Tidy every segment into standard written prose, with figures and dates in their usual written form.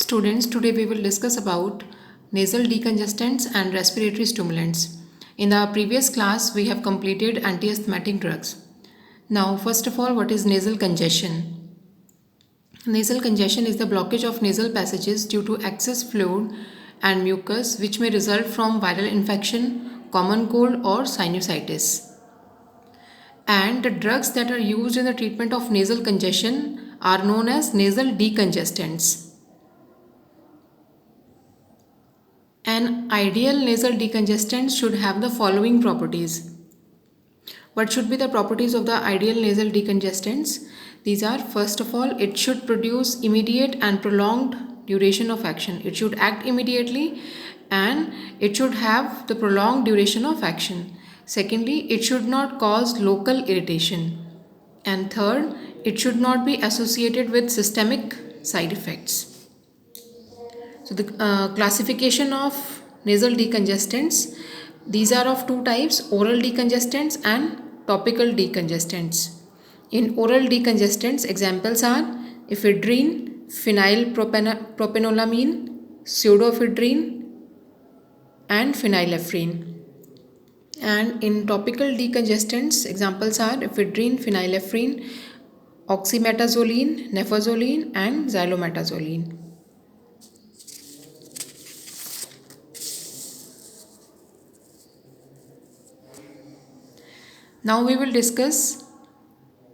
Students, today we will discuss about nasal decongestants and respiratory stimulants. In the previous class, we have completed antiasthmatic drugs. Now, first of all, what is nasal congestion? Nasal congestion is the blockage of nasal passages due to excess fluid and mucus, which may result from viral infection, common cold, or sinusitis. And the drugs that are used in the treatment of nasal congestion are known as nasal decongestants. An ideal nasal decongestant should have the following properties. What should be the properties of the ideal nasal decongestants? These are, first of all, it should produce immediate and prolonged duration of action. It should act immediately and it should have the prolonged duration of action. Secondly, it should not cause local irritation. And third, it should not be associated with systemic side effects. So the classification of nasal decongestants, these are of two types, oral decongestants and topical decongestants. In oral decongestants, examples are ephedrine, phenylpropanolamine, pseudoephedrine and phenylephrine. And in topical decongestants, examples are ephedrine, phenylephrine, oxymetazoline, nefazoline and xylometazoline. Now we will discuss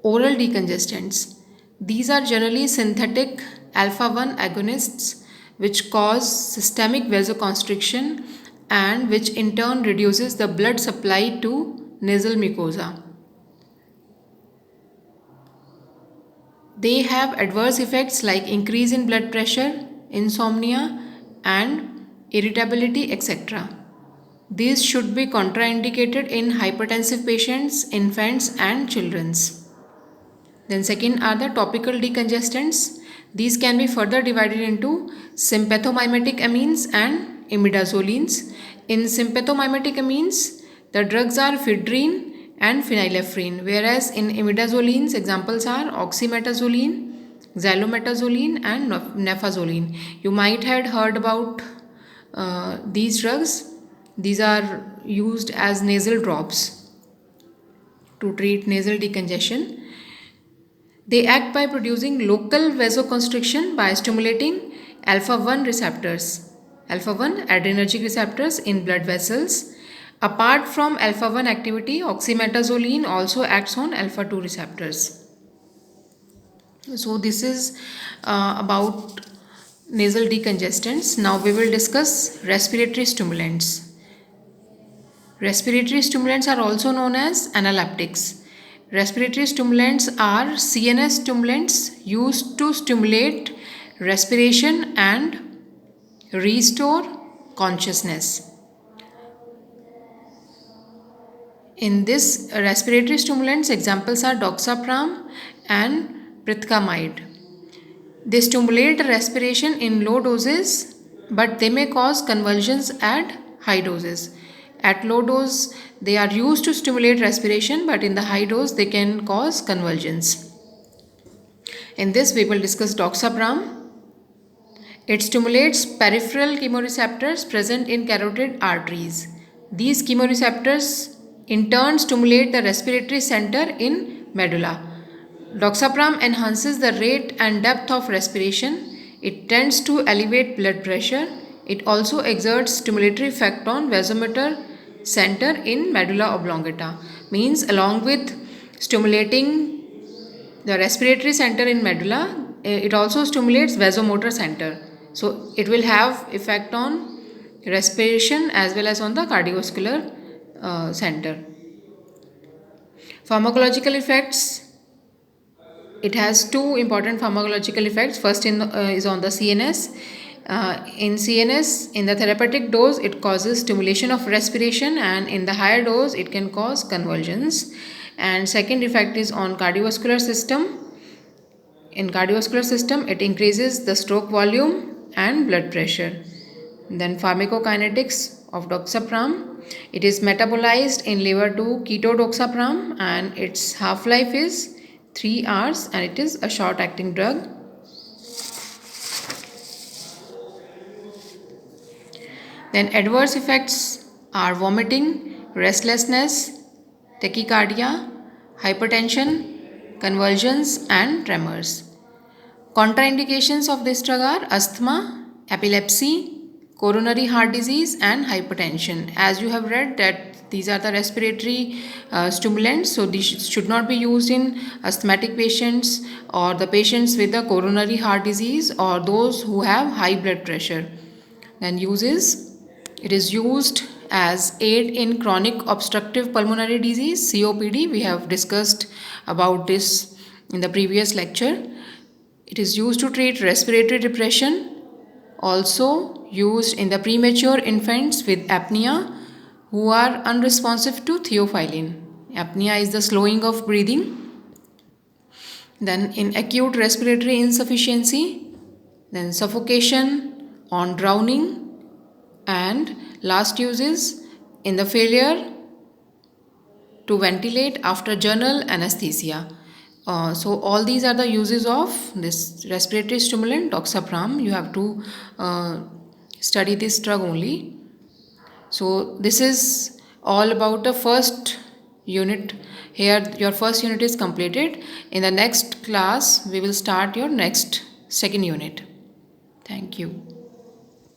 oral decongestants. These are generally synthetic alpha-1 agonists which cause systemic vasoconstriction and which in turn reduces the blood supply to nasal mucosa. They have adverse effects like increase in blood pressure, insomnia and irritability, etc. These should be contraindicated in hypertensive patients, infants and children. Then second are the topical decongestants. These can be further divided into sympathomimetic amines and imidazolines. In sympathomimetic amines, the drugs are ephedrine and phenylephrine, whereas in imidazolines, examples are oxymetazoline, xylometazoline and nefazoline. You might have heard about these drugs. These are used as nasal drops to treat nasal decongestion. They act by producing local vasoconstriction by stimulating alpha-1 receptors, alpha-1 adrenergic receptors in blood vessels. Apart from alpha-1 activity, oxymetazoline also acts on alpha-2 receptors. So this is about nasal decongestants. Now we will discuss respiratory stimulants. Respiratory stimulants are also known as analeptics. Respiratory stimulants are CNS stimulants used to stimulate respiration and restore consciousness. In this respiratory stimulants, examples are doxapram and prithkamide. They stimulate respiration in low doses, but they may cause convulsions at high doses. At low dose, they are used to stimulate respiration, but in the high dose, they can cause convulsions. In this, we will discuss doxapram. It stimulates peripheral chemoreceptors present in carotid arteries. These chemoreceptors in turn stimulate the respiratory center in medulla. Doxapram enhances the rate and depth of respiration. It tends to elevate blood pressure. It also exerts stimulatory effect on vasomotor center in medulla oblongata. Means along with stimulating the respiratory center in medulla, it also stimulates vasomotor center. So it will have effect on respiration as well as on the cardiovascular center. Pharmacological effects. It has two important pharmacological effects. First is on the CNS. In CNS, in the therapeutic dose, it causes stimulation of respiration, and in the higher dose, it can cause convulsions. And second effect is on cardiovascular system. In cardiovascular system, it increases the stroke volume and blood pressure. Then pharmacokinetics of doxapram. It is metabolized in liver to ketodoxapram, and its half-life is 3 hours, and it is a short-acting drug. Then adverse effects are vomiting, restlessness, tachycardia, hypertension, convulsions, and tremors. Contraindications of this drug are asthma, epilepsy, coronary heart disease, and hypertension. As you have read that these are the respiratory stimulants, so these should not be used in asthmatic patients or the patients with a coronary heart disease or those who have high blood pressure. Then uses, it is used as aid in chronic obstructive pulmonary disease, COPD. We have discussed about this in the previous lecture. It is used to treat respiratory depression, also used in the premature infants with apnea who are unresponsive to theophylline. Apnea is the slowing of breathing. Then in acute respiratory insufficiency, then suffocation, on drowning, and last use is in the failure to ventilate after general anesthesia. So all these are the uses of this respiratory stimulant doxapram. You have to study this drug only. So this is all about the first unit. Here your first unit is completed. In the next class we will start your next second unit. Thank you.